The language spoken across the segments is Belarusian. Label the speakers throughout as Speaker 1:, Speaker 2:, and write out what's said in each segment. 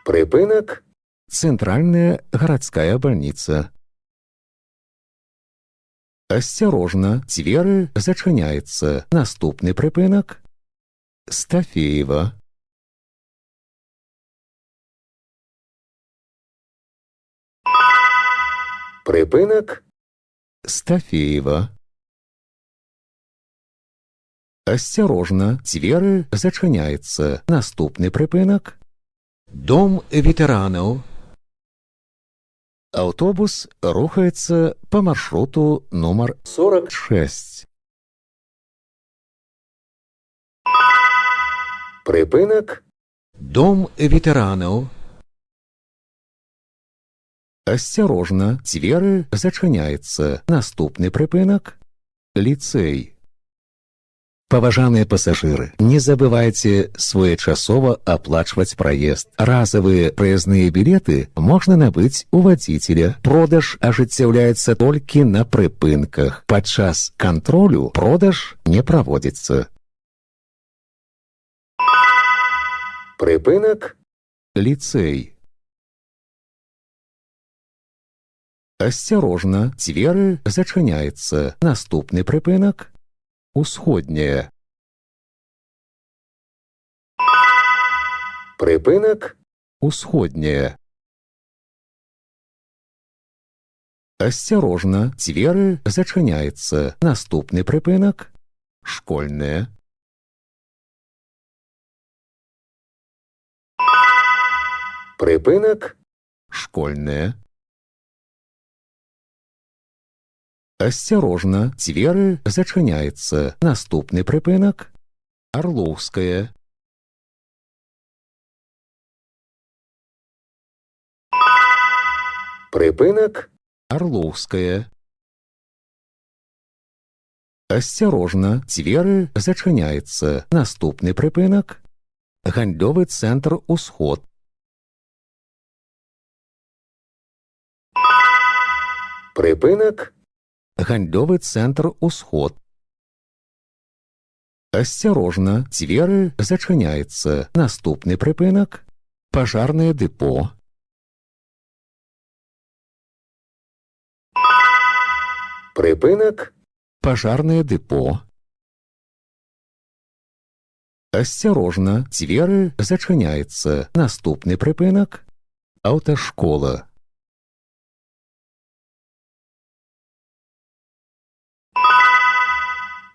Speaker 1: Припинок. Центральная городская больница. Осторожно, двери зачиняються. Наступний припинок. Стафеєва. Припинок. Стафеєва. Осторожно, двери зачиняються. Наступний припинок. Дом ветеранов. Автобус рухается по маршруту номер 46. Припинок. Дом ветеранов. Осторожно, двери зачиняються. Наступний припинок. Ліцей. Поважаныя пассажиры, не забывайте своечасова оплачивать проезд. Разовые проездные билеты можно набыть у водителя. Продаж ажыццяўляецца толькі на прыпынках. Падчас кантролю продаж не проводится. Прыпынак. Ліцей. Осторожно, двери зачиняються. Наступний припинок. Усходняя. Припинок. Усходняя. Осторожно, двери зачиняються. Наступний припинок. Школьная. Припинок. Школьная. Осторожно, двери зачиняються. Наступний припинок. Орловская. Припинок. Орловская. Осторожно, двери зачиняються. Наступний припинок. Гандльовий центр «Усход». Припинок. Гандльовий центр «Усход». Осторожно, двери зачиняються. Наступний припинок. Пожарне депо. Припинок. Пожарне депо. Осторожно, двери зачиняються. Наступний припинок. Автошкола.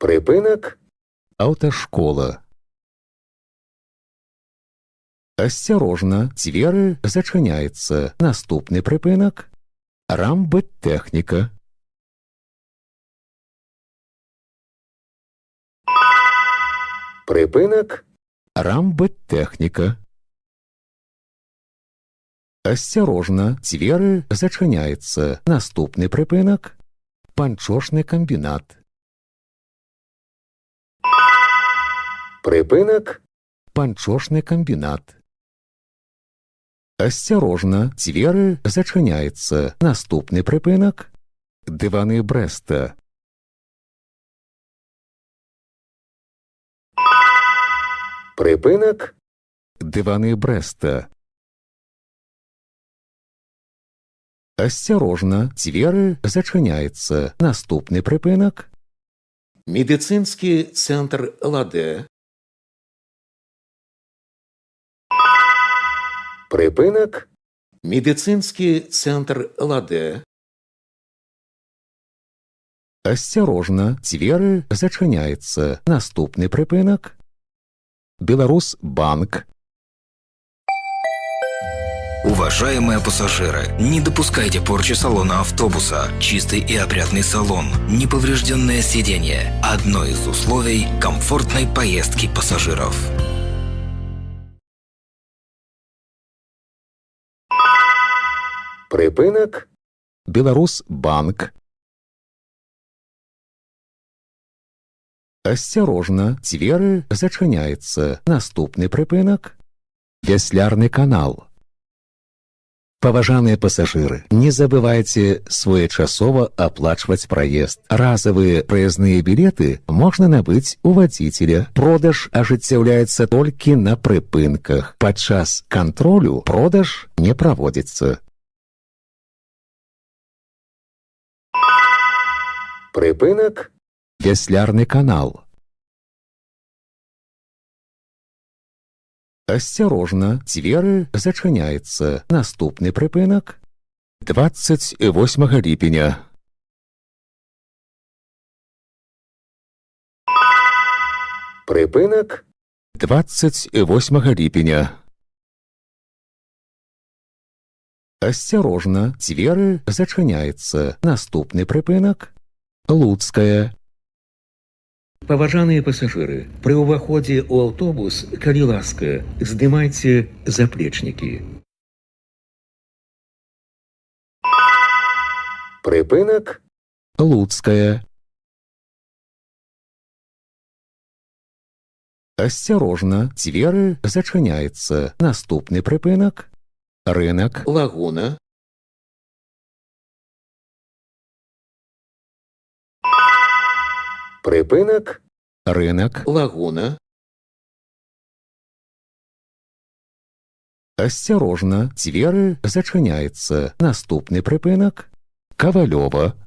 Speaker 1: Припинок. Автошкола. Осторожно, двери зачиняються. Наступний припинок. Рамбыттехніка. Припинок. Рамбыттехніка. Осторожно, двери зачиняються. Наступний припинок. Панчошний комбінат. Припинок. Панчошний комбінат. Осторожно, двери зачиняються. Наступний припинок. Дивани Бреста. Припинок. Дивани Бреста. Осторожно, двери зачиняються. Наступний припинок. Медицинский центр «Ладе». Припинок. Медицинский центр «Ладе». Осторожно, двери зачиняються. Наступний припинок. Беларусьбанк.
Speaker 2: Уважаемые пассажиры, не допускайте порчи салона автобуса. Чистый и опрятный салон, неповрежденное сиденье – одно из условий комфортной поездки пассажиров.
Speaker 1: Припинок. Беларусьбанк. Осторожно, двери зачиняються. Наступний припинок. Веслярний канал. Паважаныя пасажыры, не забывайце своечасова аплачваць праезд. Разавыя праязныя білеты можна набыць у вадзіцеля. Продаж ажыццяўляецца толькі на прыпынках. Падчас кантролю продаж не праводзіцца. Прыпынак – вяслярны канал. Асцярожна, дзверы зачыняецца. Наступны прыпынак – 28 ліпеня. Прыпынак – 28 ліпеня. Асцярожна, дзверы зачыняецца. Наступны прыпынак – Луцкая.
Speaker 3: Паважаныя пасажыры, пры ўваходзе ў аўтобус, калі ласка, здымайце заплечнікі.
Speaker 1: Прыпынак – Луцкая. Асцярожна, дзверы зачыняецца. Наступны прыпынак – Рынак Лагуна. Прыпынак – Рынак Лагуна. Асцярожна, дзверы зачыняецца. Наступны прыпынак – Кавалёва.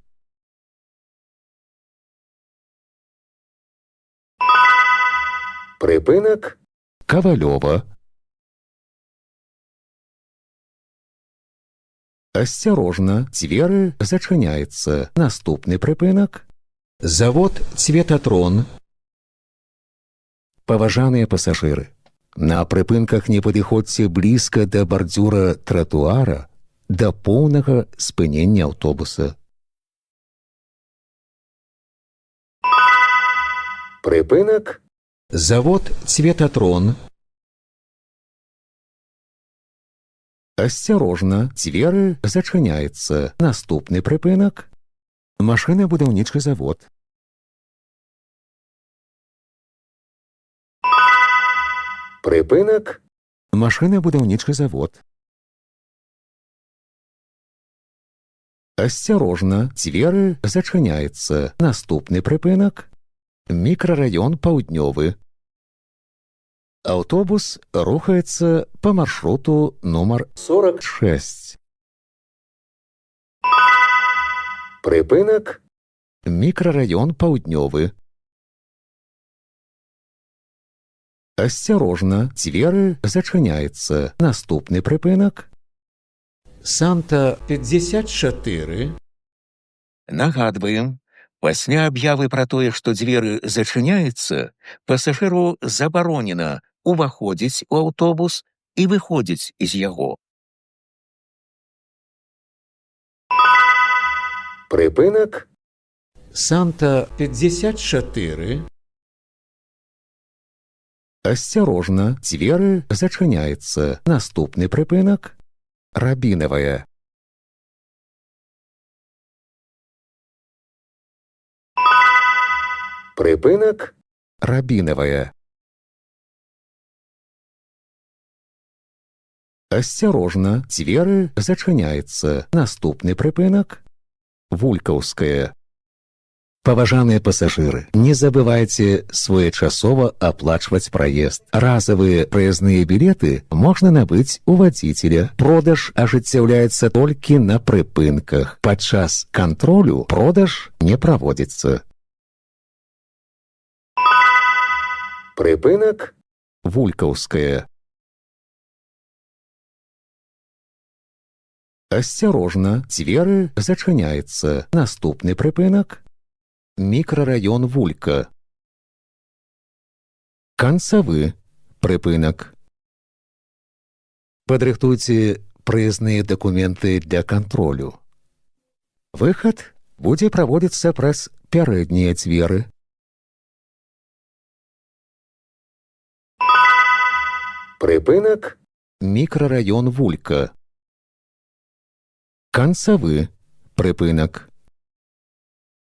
Speaker 1: Прыпынак – Кавалёва. Асцярожна, дзверы зачыняецца. Наступны прыпынак – Завод Цветатрон. Паважаныя пасажыры, на прыпынках не падыходзьце блізка да бардзюра тратуара да поўнага спынення аўтобуса. Прыпынак – Завод Цветатрон. Асцярожна, дзверы зачыняецца. Наступны прыпынак – Машынабудаўнічы завод. Прыпынак – Машынабудаўнічы завод. Асцярожна, дзверы зачыняецца. Наступны прыпынак – Мікрараён Паўднёвы. Аўтобус рухаецца па маршруту нумар 46. Прыпынак – Мікрараён Паўднёвы. Асцярожна, дзверы зачыняецца. Наступны прыпынак – Санта-54.
Speaker 3: Нагадваем, пасля аб'явы пра тое, што дзверы зачыняюцца, пасажыру забаронена уваходзіць у аўтобус і выходзіць з яго.
Speaker 1: Прыпынак – Санта-54. Асцярожна, дзверы зачыняецца. Наступны прыпынак – Рабінавая. Прыпынак – Рабінавая. Асцярожна, дзверы зачыняецца. Наступны прыпынак – Вулькаўская. Паважаныя пасажыры, не забывайце своечасова аплачваць праезд. Разавыя праязныя білеты можна набыць у вадзіцеля. Продаж ажыццяўляецца толькі на прыпынках. Падчас кантролю продаж не праводзіцца. Прыпынак – Вулькаўская. Асцярожна, дзверы зачыняецца. Наступны прыпынак – Мікрараён Вулька. Канцавы прыпынак. Падрыхтуйце праязныя дакументы для кантролю. Выхад будзе праводзіцца праз пярэднія дзверы. Прыпынак – Мікрараён Вулька. Канцавы прыпынак.